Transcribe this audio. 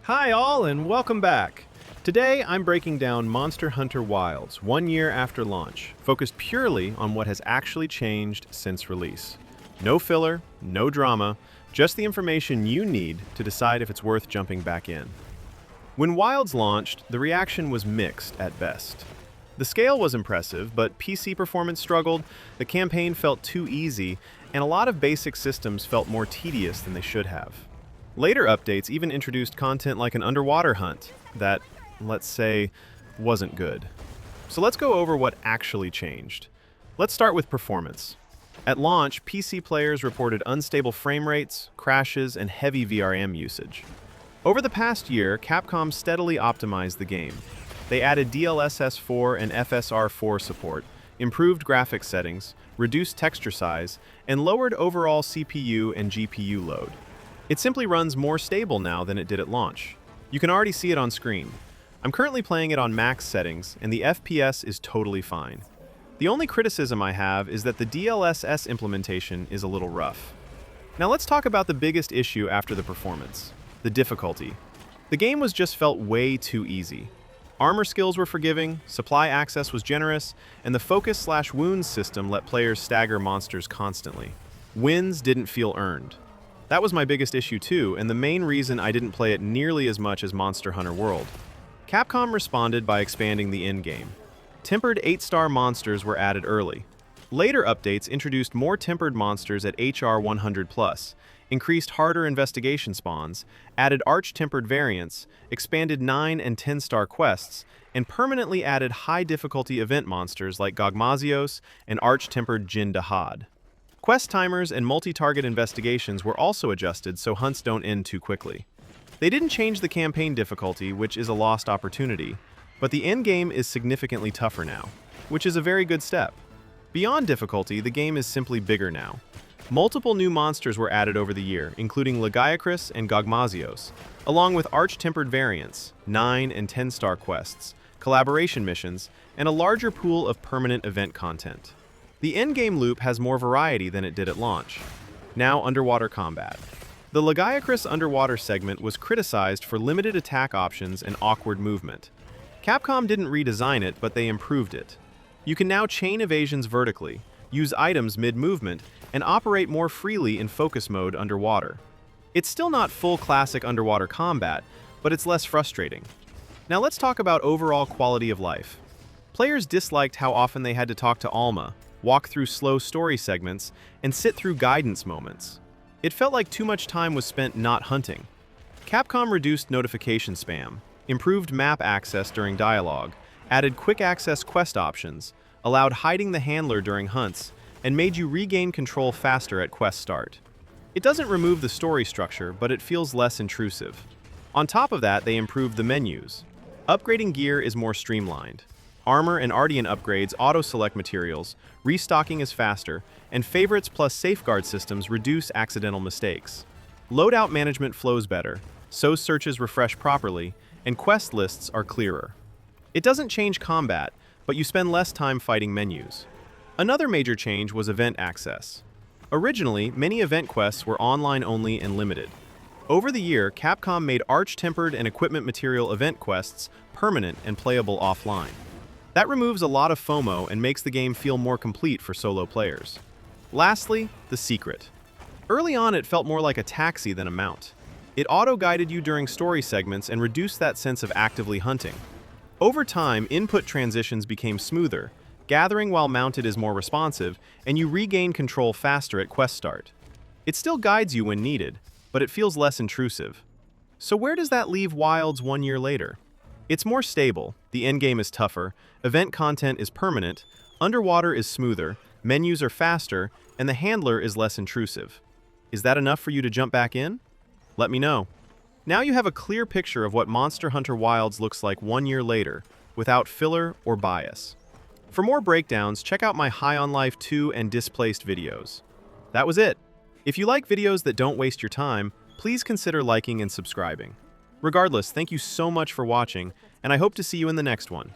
Hi all and welcome back. Today I'm breaking down Monster Hunter Wilds 1 year after launch, focused purely on what has actually changed since release. No filler, no drama, just the information you need to decide if it's worth jumping back in. When Wilds launched, the reaction was mixed at best. The scale was impressive, but PC performance struggled, the campaign felt too easy, and a lot of basic systems felt more tedious than they should have. Later updates even introduced content like an underwater hunt that, let's say, wasn't good. So let's go over what actually changed. Let's start with performance. At launch, PC players reported unstable frame rates, crashes, and heavy VRM usage. Over the past year, Capcom steadily optimized the game. They added DLSS 4 and FSR 4 support, improved graphics settings, reduced texture size, and lowered overall CPU and GPU load. It simply runs more stable now than it did at launch. You can already see it on screen. I'm currently playing it on max settings, and the FPS is totally fine. The only criticism I have is that the DLSS implementation is a little rough. Now let's talk about the biggest issue after the performance: the difficulty. The game just felt way too easy. Armor skills were forgiving, supply access was generous, and the focus/wounds system let players stagger monsters constantly. Wins didn't feel earned. That was my biggest issue too, and the main reason I didn't play it nearly as much as Monster Hunter World. Capcom responded by expanding the endgame. Tempered 8-star monsters were added early. Later updates introduced more tempered monsters at HR 100+, increased harder investigation spawns, added arch-tempered variants, expanded 9 and 10-star quests, and permanently added high-difficulty event monsters like Gogmazios and arch-tempered Jin Dahad. Quest timers and multi-target investigations were also adjusted so hunts don't end too quickly. They didn't change the campaign difficulty, which is a lost opportunity, but the endgame is significantly tougher now, which is a very good step. Beyond difficulty, the game is simply bigger now. Multiple new monsters were added over the year, including Lagiacrus and Gogmazios, along with arch-tempered variants, 9 and 10-star quests, collaboration missions, and a larger pool of permanent event content. The endgame loop has more variety than it did at launch. Now underwater combat. The Lagiacrus underwater segment was criticized for limited attack options and awkward movement. Capcom didn't redesign it, but they improved it. You can now chain evasions vertically, use items mid-movement, and operate more freely in focus mode underwater. It's still not full classic underwater combat, but it's less frustrating. Now let's talk about overall quality of life. Players disliked how often they had to talk to Alma, walk through slow story segments, and sit through guidance moments. It felt like too much time was spent not hunting. Capcom reduced notification spam, improved map access during dialogue, added quick access quest options, allowed hiding the handler during hunts, and made you regain control faster at quest start. It doesn't remove the story structure, but it feels less intrusive. On top of that, they improved the menus. Upgrading gear is more streamlined. Armor and Ardian upgrades auto-select materials, restocking is faster, and favorites plus safeguard systems reduce accidental mistakes. Loadout management flows better, so searches refresh properly, and quest lists are clearer. It doesn't change combat, but you spend less time fighting menus. Another major change was event access. Originally, many event quests were online only and limited. Over the year, Capcom made arch-tempered and equipment material event quests permanent and playable offline. That removes a lot of FOMO and makes the game feel more complete for solo players. Lastly, the secret. Early on, it felt more like a taxi than a mount. It auto-guided you during story segments and reduced that sense of actively hunting. Over time, input transitions became smoother, gathering while mounted is more responsive, and you regain control faster at quest start. It still guides you when needed, but it feels less intrusive. So where does that leave Wilds 1 year later? It's more stable, the endgame is tougher, event content is permanent, underwater is smoother, menus are faster, and the handler is less intrusive. Is that enough for you to jump back in? Let me know. Now you have a clear picture of what Monster Hunter Wilds looks like 1 year later, without filler or bias. For more breakdowns, check out my High on Life 2 and Displaced videos. That was it. If you like videos that don't waste your time, please consider liking and subscribing. Regardless, thank you so much for watching, and I hope to see you in the next one.